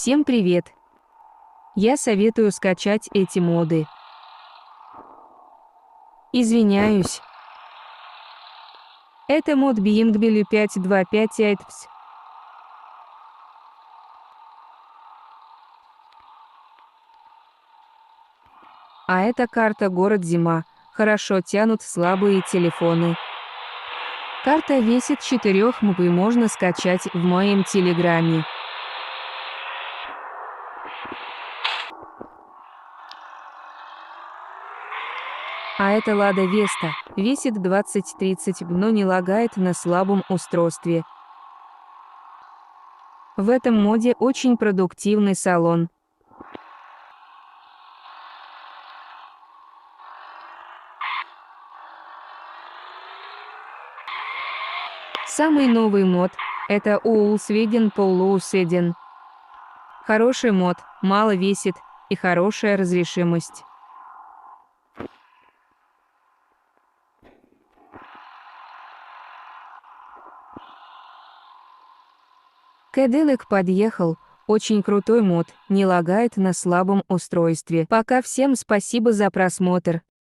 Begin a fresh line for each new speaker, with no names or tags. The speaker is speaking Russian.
Всем привет! Я советую скачать эти моды. Извиняюсь. Это мод Биингбелю 525 Айтпс. А это карта город зима. Хорошо тянут слабые телефоны. Карта весит 4 МБ и можно скачать в моем телеграме. А это Лада Веста, весит 20-30 МБ, но не лагает на слабом устройстве. В этом моде очень продуктивный салон. Самый новый мод – это Уулсведен Полуусведен. Хороший мод, мало весит и хорошая разрешимость. Кадиллак подъехал, очень крутой мод, не лагает на слабом устройстве. Пока всем спасибо за просмотр.